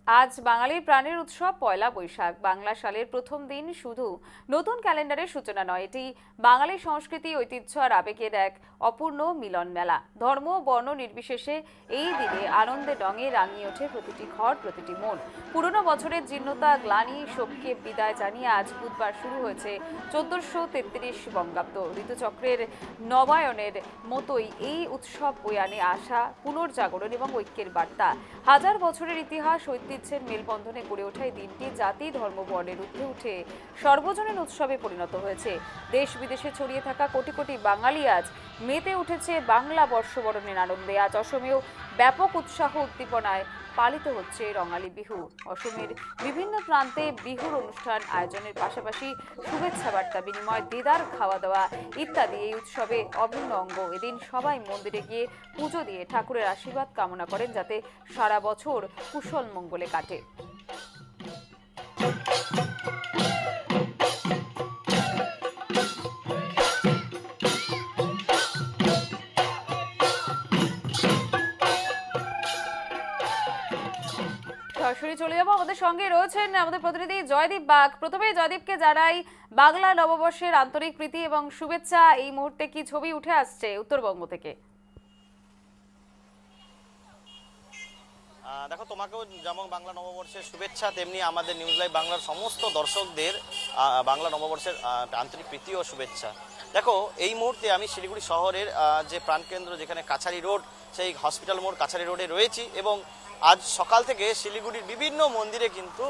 আজ বাঙালির প্রাণের উৎসব পয়লা বৈশাখ। বাংলা সালের প্রথম দিন শুধু নতুন ক্যালেন্ডারের সূচনা নয়, এটি বাঙালি সংস্কৃতি, ঐতিহ্য আর আবেগের এক অপূর্ণ মিলন মেলা। ধর্ম বর্ণ নির্বিশেষে এই দিনে আনন্দে রঙে রাঙিয়ে ওঠে প্রতিটি ঘর, প্রতিটি মন। পুরনো বছরের জীর্ণতা, গ্লানি, শোককে বিদায় জানিয়ে আজ বুধবার শুরু হয়েছে 1433 বঙ্গাব্দ। ঋতুচক্রের নবায়নের মতোই এই উৎসব বয়ে আনে আশা, পুনর্জাগরণ এবং ঐক্যের বার্তা। হাজার বছরের ইতিহাস, ঐতিহ্যের মেলবন্ধনে গড়ে ওঠা এই দিনটি জাতি, ধর্ম, বর্ণের ঊর্ধ্বে উঠে সর্বজনীন উৎসবে পরিণত হয়েছে। দেশ বিদেশে ছড়িয়ে থাকা কোটি কোটি বাঙালি আজ মেতে উঠেছে বাংলা বর্ষবরণের আনন্দে। আজ অসমেও ব্যাপক উৎসাহ উদ্দীপনায় পালিত হচ্ছে রঙালী বিহু। অসমের বিভিন্ন প্রান্তে বিহুর অনুষ্ঠান আয়োজনের পাশাপাশি শুভেচ্ছা বার্তা বিনিময়, দেদার খাওয়া দাওয়া ইত্যাদি এই উৎসবে অভিন্ন অঙ্গ। এদিন সবাই মন্দিরে গিয়ে পুজো দিয়ে ঠাকুরের আশীর্বাদ কামনা করেন, যাতে সারা বছর কুশল মঙ্গলে কাটে। সরাসরি চলে যাবো, আমাদের সঙ্গে রয়েছেন আমাদের প্রতিনিধি জয়দীপ বাগ। প্রথমে জয়দীপকে জানাই বাংলা নববর্ষের আন্তরিক প্রীতি এবং শুভেচ্ছা। এই মুহূর্তে কি ছবি উঠে আসছে উত্তরবঙ্গ থেকে? দেখো, তোমাকেও যেমন বাংলা নববর্ষের শুভেচ্ছা, তেমনি আমাদের নিউজ লাইভ বাংলার সমস্ত দর্শকদের বাংলা নববর্ষের আন্তরিক প্রীতি ও শুভেচ্ছা। দেখো, এই মুহূর্তে আমি শিলিগুড়ি শহরের যে প্রাণকেন্দ্র, যেখানে কাছারি রোড, সেই হসপিটাল মোড় কাছারি রোডে রয়েছি এবং আজ সকাল থেকে শিলিগুড়ির বিভিন্ন মন্দিরে কিন্তু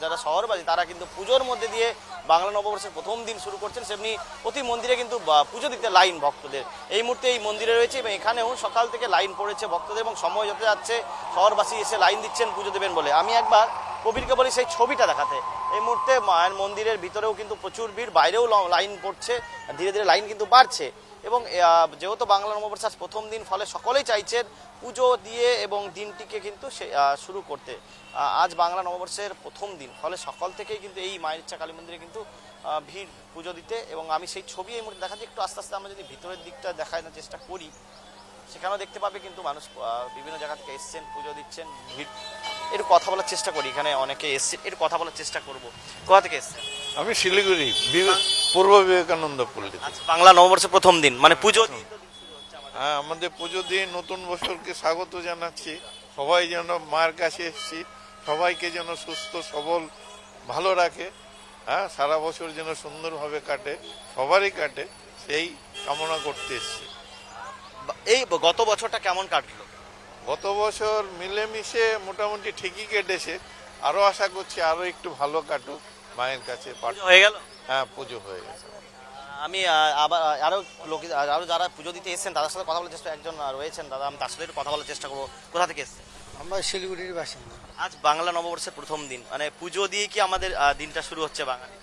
যারা শহরবাসী তারা কিন্তু পুজোর মধ্যে দিয়ে বাংলা নববর্ষের প্রথম দিন শুরু করছেন। সেমনি প্রতি মন্দিরে কিন্তু পুজো দিতে লাইন ভক্তদের। এই মুহূর্তে এই মন্দিরে রয়েছে এবং এখানেও সকাল থেকে লাইন পড়েছে ভক্তদের এবং সময় যত যাচ্ছে শহরবাসী এসে লাইন দিচ্ছেন পুজো দেবেন বলে। আমি একবার কবিরকে বলি সেই ছবিটা দেখাতে। এই মুহূর্তে মায়ের মন্দিরের ভিতরেও কিন্তু প্রচুর ভিড়, বাইরেও লাইন পড়ছে, ধীরে ধীরে লাইন কিন্তু বাড়ছে। এবং যেহেতু বাংলা নববর্ষ আজ প্রথম দিন, ফলে সকলেই চাইছেন পুজো দিয়ে এবং দিনটিকে কিন্তু শুরু করতে। আজ বাংলা নববর্ষের প্রথম দিন, ফলে সকাল থেকেই কিন্তু এই মায়ের ইচ্ছা কালী মন্দিরে কিন্তু ভিড় পুজো দিতে। এবং আমি সেই ছবি এই মুহূর্তে দেখাচ্ছি। একটু আস্তে আস্তে আমরা যদি ভিতরের দিকটা দেখানোর চেষ্টা করি, সেখানেও দেখতে পাবে কিন্তু মানুষ বিভিন্ন জায়গা থেকে এসছেন, পুজো দিচ্ছেন, ভিড়। একটু কথা বলার চেষ্টা করি, এখানে অনেকে এসছেন, একটু কথা বলার চেষ্টা করবো। কোথা থেকে এসছেন? আমি শিলিগুড়ি পূর্ব বিবেকানন্দ পল্লী। আচ্ছা, বাংলা নববর্ষের প্রথম দিন, মানে পুজো। হ্যাঁ, আমাদের পুজো দিয়ে নতুন বছরকে স্বাগত জানাচ্ছি। সবাই যেন মায়ের কাছে এসেছি, সবাইকে যেন সুস্থ সবল ভালো রাখে। হ্যাঁ, সারা বছর যেন সুন্দরভাবে কাটে, সবারই কাটে, সেই কামনা করতে এসেছি। এই গত বছরটা কেমন কাটলো? গত বছর মিলেমিশে মোটামুটি ঠিকই কেটেছে। আরো আশা করছি আরো একটু ভালো কাটুক মায়ের কাছে। হয়ে গেল? হ্যাঁ, পুজো হয়ে গেছে। আমি আবার আরো আরো যারা পুজো দিতে এসেছেন তাদের সাথে কথা বলার চেষ্টা, একজন রয়েছেন দাদা, আমি তার সাথে একটু কথা বলার চেষ্টা করবো। কোথা থেকে এসেছেন? আমরা শিলিগুড়ির বাসিন্দা। আজ বাংলা নববর্ষের প্রথম দিন, মানে পুজো দিয়ে কি আমাদের দিনটা শুরু হচ্ছে বাঙালি?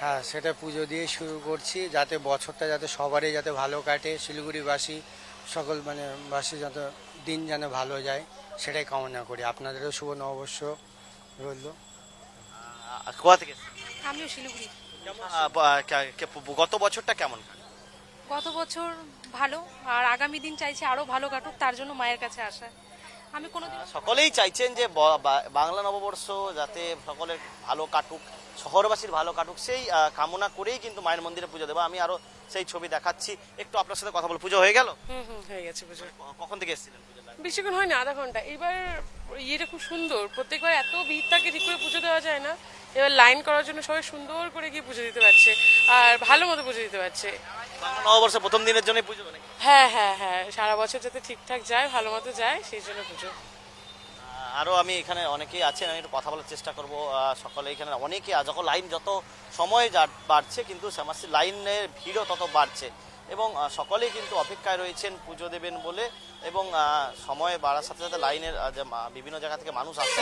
হ্যাঁ, সেটা পুজো দিয়ে শুরু করছি, যাতে বছরটা যাতে সবারই যাতে ভালো কাটে, শিলিগুড়িবাসী সকল মানে বাসী যাতে দিন যেন ভালো যায়, সেটাই কামনা করি। আপনাদেরও শুভ নববর্ষ রইল। কোথা থেকে এসেছেন? আমিও শিলিগুড়ি। গত বছরটা কেমন? গত বছর ভালো, আর আগামী দিন চাইছি আরো ভালো কাটুক, তার জন্য মায়ের কাছে আসা। আমি কোনোদিন সকলেই চাইছেন যে বাংলা নববর্ষ যাতে সকলের ভালো কাটুক, শহরবাসীর ভালো কাটুক, সেই কামনা করেই কিন্তু মায়ের মন্দিরে পুজো দেবো। আমি আরো সেই ছবি দেখাচ্ছি, একটু আপনার সাথে কথা বল। পুজো হয়ে গেল? হয়ে গেছে পুজো। কখন থেকে এসেছিলেন পুজো? বেশিক্ষণ হয়নি, আধা ঘন্টা। এবার ইয়েটা খুব সুন্দর, প্রত্যেকবার এত ভিড় থাকে ঠিক করে পুজো দেওয়া যায় না। এবার লাইন করার জন্য সবাই সুন্দর করে গিয়ে পুজো দিতে পারছে আর ভালো মতো পুজো দিতে পারছে। বাংলা নববর্ষের প্রথম দিনের জন্য পুজো নাকি? হ্যাঁ হ্যাঁ হ্যাঁ, সারা বছর যাতে ঠিকঠাক যায়, ভালো মতো যায়, সেই জন্য পুজো। আরও আমি এখানে অনেকেই আছেন, আমি একটু কথা বলার চেষ্টা করবো। সকলে এখানে অনেকে যখন লাইন যত সময় বাড়ছে কিন্তু লাইনের ভিড়ও তত বাড়ছে এবং সকলেই কিন্তু অপেক্ষায় রয়েছেন পুজো দেবেন বলে। এবং সময় বাড়ার সাথে সাথে লাইনের বিভিন্ন জায়গা থেকে মানুষ আসছে।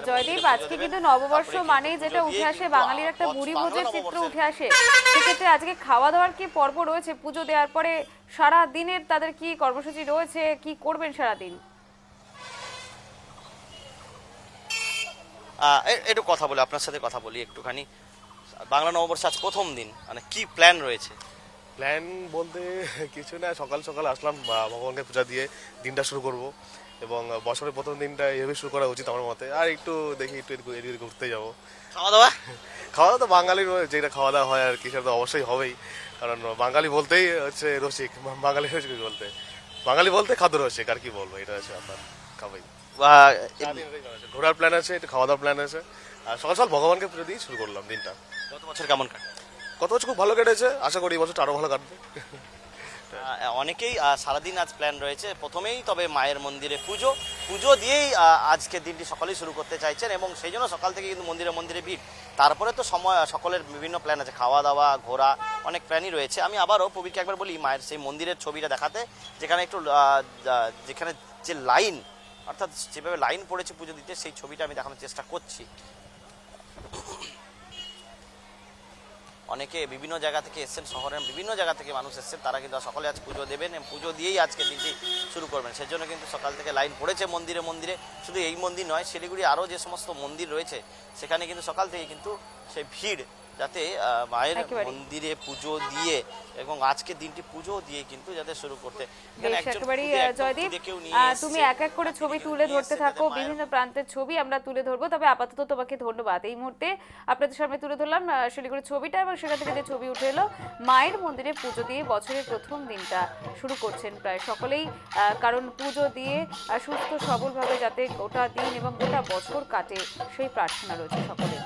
জয়দীপ, আজকে কিন্তু নববর্ষ মানে যেটা উঠে আসে বাঙালির একটা ভুরি ভোজের চিত্র উঠে আসে। সেক্ষেত্রে আজকে খাওয়া দাওয়ার কি পর্ব রয়েছে? পুজো দেওয়ার পরে সারা দিনের তাদের কি কর্মসূচি রয়েছে, কি করবেন সারাদিন? একটু কথা বলি, আপনার সাথে কথা বলি একটুখানি। বাংলা নববর্ষ আজ প্রথম দিন, মানে কি প্ল্যান রয়েছে? প্ল্যান বলতে কিছু না, সকাল সকাল আসলাম ভগবানকে পূজা দিয়ে দিনটা শুরু করব। এবং বছরের প্রথম দিনটা এভাবে শুরু করা উচিত আমার মতে। আর একটু দেখি একটু এদিকে ঘুরতে যাবো। খাওয়া দাওয়া খাওয়া দাওয়া তো বাঙালির যেটা খাওয়া দাওয়া হয় আর কি, সেটা তো অবশ্যই হবেই, কারণ বাঙালি বলতেই হচ্ছে রসিক, বাঙালি রসিক বলতে, বাঙালি বলতে খাদ্য রসিক, আর কি বলবো, এটা হচ্ছে আপনার খাবাই। ঘোরার প্ল্যান আছে, একটু খাওয়া দাওয়ার প্ল্যান আছে, আর সকাল সকাল ভগবানকে পুজো দিয়ে শুরু করলাম দিনটা। গত বছর কেমন কাটে? কত বছর খুব ভালো কেটেছে, আশা করি এই বছরটা আরো ভালো কাটবে। অনেকেই সারাদিন আজ প্ল্যান রয়েছে, প্রথমেই তবে মায়ের মন্দিরে পুজো দিয়েই আজকের দিনটি সকলেই শুরু করতে চাইছেন, এবং সেই জন্য সকাল থেকে কিন্তু মন্দিরে ভিড়। তারপরে তো সময় সকলের বিভিন্ন প্ল্যান আছে, খাওয়া দাওয়া, ঘোরা, অনেক প্ল্যানই রয়েছে। আমি আবারও প্রবীরকে একবার বলি মায়ের সেই মন্দিরের ছবিটা দেখাতে, যেখানে একটু যেখানে যে লাইন, অর্থাৎ যেভাবে লাইন পড়েছে পুজো দিতে, সেই ছবিটা আমি দেখানোর চেষ্টা করছি। অনেকে বিভিন্ন জায়গা থেকে এসছেন, শহরের বিভিন্ন জায়গা থেকে মানুষ এসছেন, তারা কিন্তু সকলে আজ পুজো দেবেন এবং পুজো দিয়েই আজকে দিনটি শুরু করবেন। সেজন্য কিন্তু সকাল থেকে লাইন পড়েছে মন্দিরে। শুধু এই মন্দির নয়, শিলিগুড়ি আরও যে সমস্ত মন্দির রয়েছে সেখানে কিন্তু সকাল থেকে কিন্তু সেই ভিড়, যাতে মায়ের মন্দিরে পুজো দিয়ে এবং আজকে দিনটি পুজো দিয়ে কিন্তু যাতে শুরু করতে। বেশ, একেবারেই জয়দীপ, তুমি এক এক করে ছবি তুলে ধরতে থাকো, বিভিন্ন প্রান্তের ছবি আমরা তুলে ধরবো। তবে আপাতত তোমাকে ধন্যবাদ। এই মুহূর্তে আপনাদের সামনে তুলে ধরলাম শিলিগুড়ির ছবিটা, এবং সেখান থেকে যে ছবি উঠে এলো, মায়ের মন্দিরে পুজো দিয়ে বছরের প্রথম দিনটা শুরু করছেন প্রায় সকলেই, কারণ পুজো দিয়ে সুস্থ সবলভাবে যাতে গোটা দিন এবং গোটা বছর কাটে সেই প্রার্থনা রয়েছে সকলের।